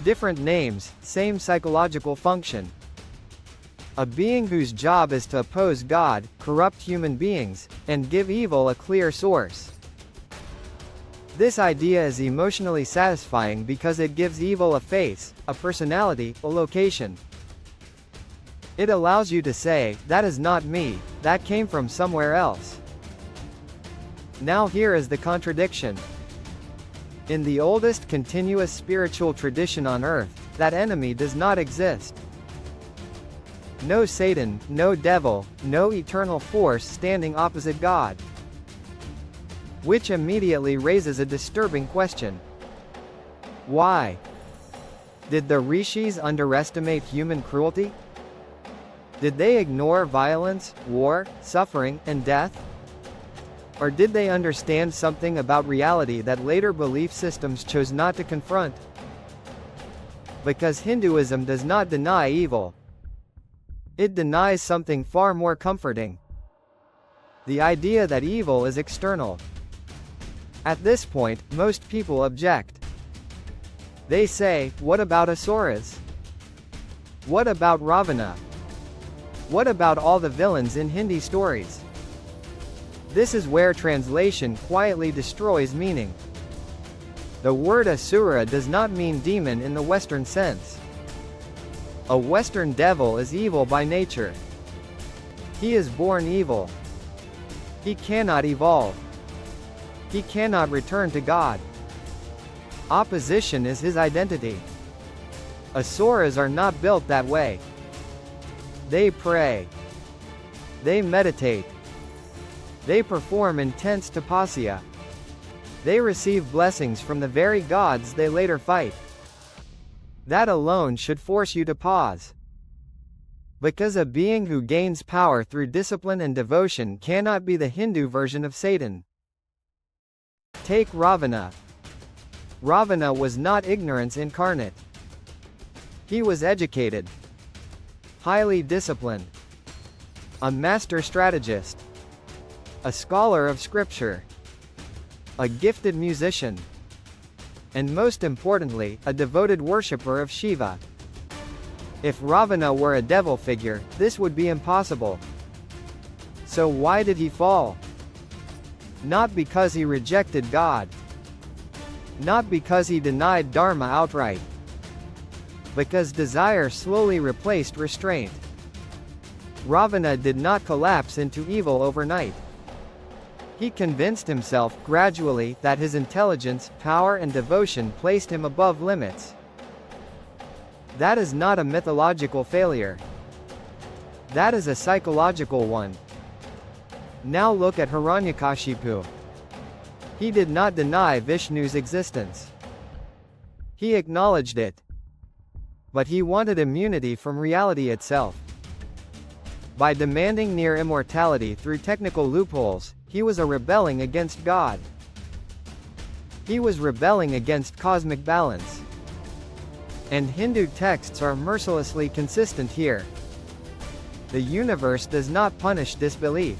Different names, same psychological function. A being whose job is to oppose God, corrupt human beings, and give evil a clear source. This idea is emotionally satisfying because it gives evil a face, a personality, a location. It allows you to say, that is not me, that came from somewhere else. Now here is the contradiction. In the oldest continuous spiritual tradition on earth, that enemy does not exist. No Satan, no devil, no eternal force standing opposite God. Which immediately raises a disturbing question. Why? Did the rishis underestimate human cruelty? Did they ignore violence, war, suffering, and death? Or did they understand something about reality that later belief systems chose not to confront? Because Hinduism does not deny evil. It denies something far more comforting. The idea that evil is external. At this point, most people object. They say, what about asuras? What about Ravana? What about all the villains in Hindi stories? This is where translation quietly destroys meaning. The word asura does not mean demon in the Western sense. A Western devil is evil by nature. He is born evil. He cannot evolve. He cannot return to God. Opposition is his identity. Asuras are not built that way. They pray. They meditate. They perform intense tapasya. They receive blessings from the very gods they later fight. That alone should force you to pause. Because a being who gains power through discipline and devotion cannot be the Hindu version of Satan. Take Ravana. Ravana was not ignorance incarnate. He was educated, highly disciplined, a master strategist, a scholar of scripture, a gifted musician, and most importantly, a devoted worshipper of Shiva. If Ravana were a devil figure, this would be impossible. So why did he fall? Not because he rejected God. Not because he denied Dharma outright. Because desire slowly replaced restraint. Ravana did not collapse into evil overnight. He convinced himself, gradually, that his intelligence, power and devotion placed him above limits. That is not a mythological failure. That is a psychological one. Now look at Hiranyakashipu. He did not deny Vishnu's existence. He acknowledged it. But he wanted immunity from reality itself. By demanding near immortality through technical loopholes, he was rebelling against God. He was rebelling against cosmic balance. And Hindu texts are mercilessly consistent here. The universe does not punish disbelief.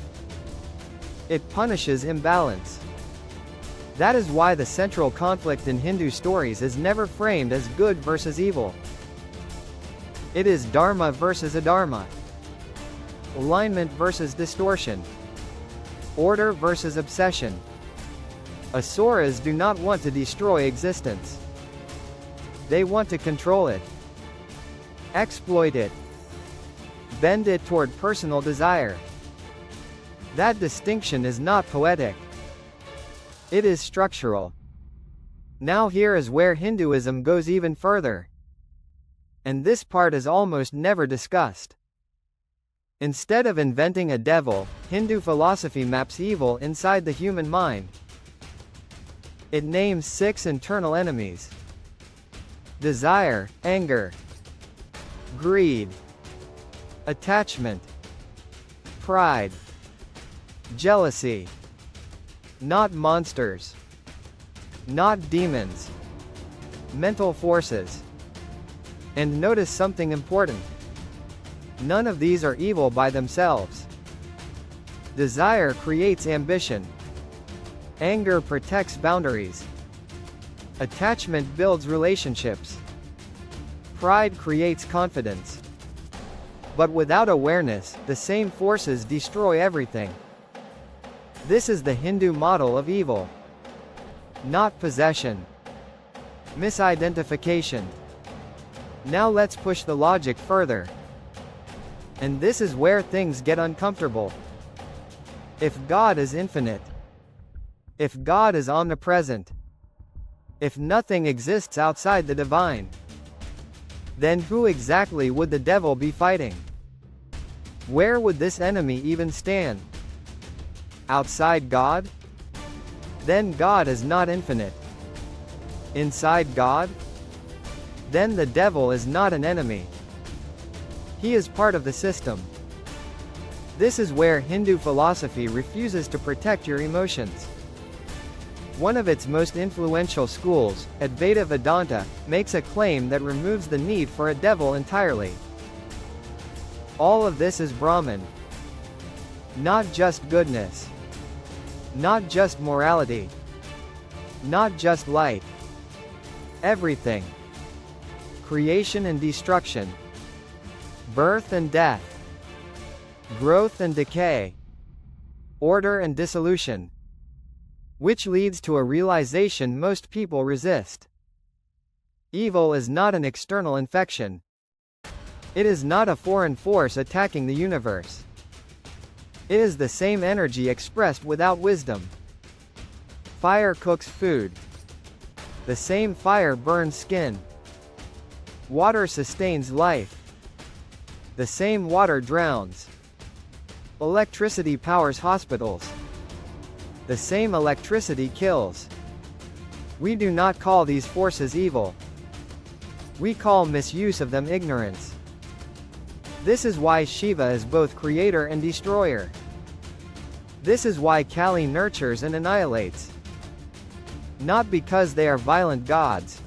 It punishes imbalance. That is why the central conflict in Hindu stories is never framed as good versus evil. It is dharma versus adharma. Alignment versus distortion. Order versus obsession. Asuras do not want to destroy existence. They want to control it. Exploit it. Bend it toward personal desire. That distinction is not poetic. It is structural. Now here is where Hinduism goes even further. And this part is almost never discussed. Instead of inventing a devil, Hindu philosophy maps evil inside the human mind. It names 6 internal enemies: desire, anger, greed, attachment, pride, jealousy. Not monsters. Not demons. Mental forces. And notice something important. None of these are evil by themselves. Desire creates ambition. Anger protects boundaries. Attachment builds relationships. Pride creates confidence. But without awareness, the same forces destroy everything. This is the Hindu model of evil. Not possession. Misidentification. Now let's push the logic further. And this is where things get uncomfortable. If God is infinite, if God is omnipresent, if nothing exists outside the divine, then who exactly would the devil be fighting? Where would this enemy even stand? Outside God? Then God is not infinite. Inside God? Then the devil is not an enemy. He is part of the system. This is where Hindu philosophy refuses to protect your emotions. One of its most influential schools, Advaita Vedanta, makes a claim that removes the need for a devil entirely. All of this is Brahman. Not just goodness. Not just morality. Not just light. Everything. Creation and destruction. Birth and death. Growth and decay. Order and dissolution. Which leads to a realization most people resist. Evil is not an external infection. It is not a foreign force attacking the universe. It is the same energy expressed without wisdom. Fire cooks food. The same fire burns skin. Water sustains life. The same water drowns. Electricity powers hospitals. The same electricity kills. We do not call these forces evil. We call misuse of them ignorance. This is why Shiva is both creator and destroyer. This is why Kali nurtures and annihilates. Not because they are violent gods,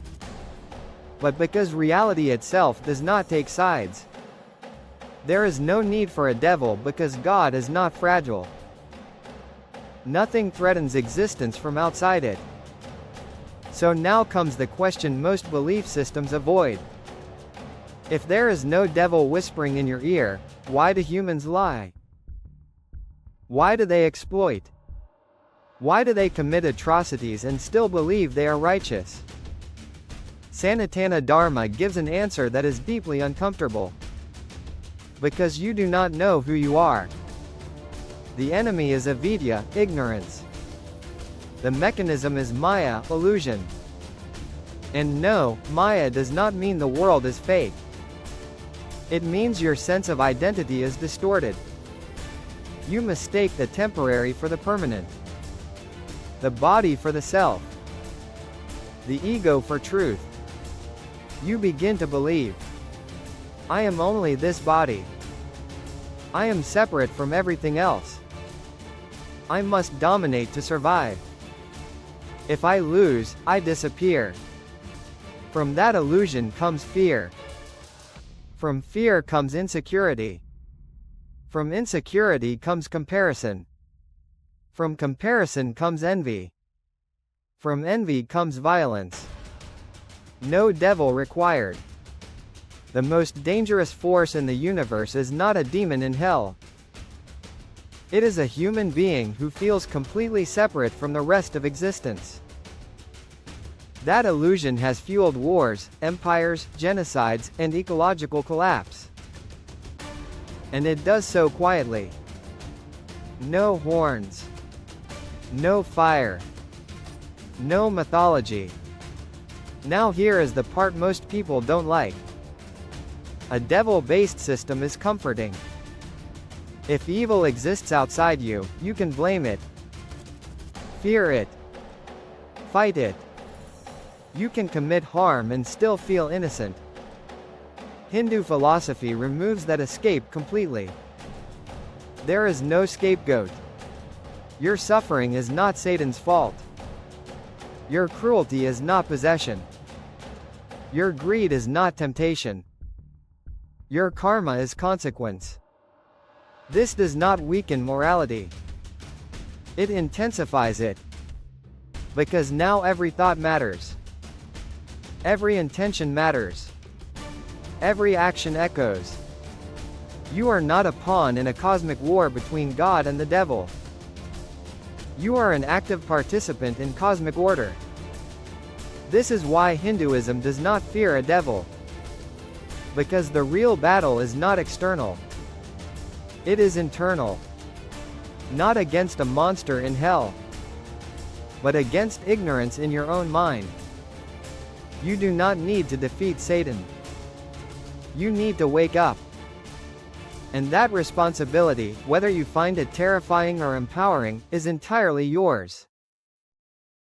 but because reality itself does not take sides. There is no need for a devil because God is not fragile. Nothing threatens existence from outside it. So now comes the question most belief systems avoid. If there is no devil whispering in your ear, why do humans lie? Why do they exploit? Why do they commit atrocities and still believe they are righteous? Sanatana Dharma gives an answer that is deeply uncomfortable. Because you do not know who you are. The enemy is avidya, ignorance. The mechanism is maya, illusion. And no, maya does not mean the world is fake. It means your sense of identity is distorted. You mistake the temporary for the permanent. The body for the self. The ego for truth. You begin to believe, I am only this body. I am separate from everything else. I must dominate to survive. If I lose, I disappear. From that illusion comes fear. From fear comes insecurity. From insecurity comes comparison. From comparison comes envy. From envy comes violence. No devil required. The most dangerous force in the universe is not a demon in hell. It is a human being who feels completely separate from the rest of existence. That illusion has fueled wars, empires, genocides, and ecological collapse. And it does so quietly. No horns. No fire. No mythology. Now here is the part most people don't like. A devil-based system is comforting. If evil exists outside you, you can blame it. Fear it. Fight it. You can commit harm and still feel innocent. Hindu philosophy removes that escape completely. There is no scapegoat. Your suffering is not Satan's fault. Your cruelty is not possession. Your greed is not temptation. Your karma is consequence. This does not weaken morality. It intensifies it. Because now every thought matters. Every intention matters. Every action echoes. You are not a pawn in a cosmic war between God and the devil. You are an active participant in cosmic order. This is why Hinduism does not fear a devil. Because the real battle is not external. It is internal. Not against a monster in hell, but against ignorance in your own mind. You do not need to defeat Satan. You need to wake up. And that responsibility, whether you find it terrifying or empowering, is entirely yours.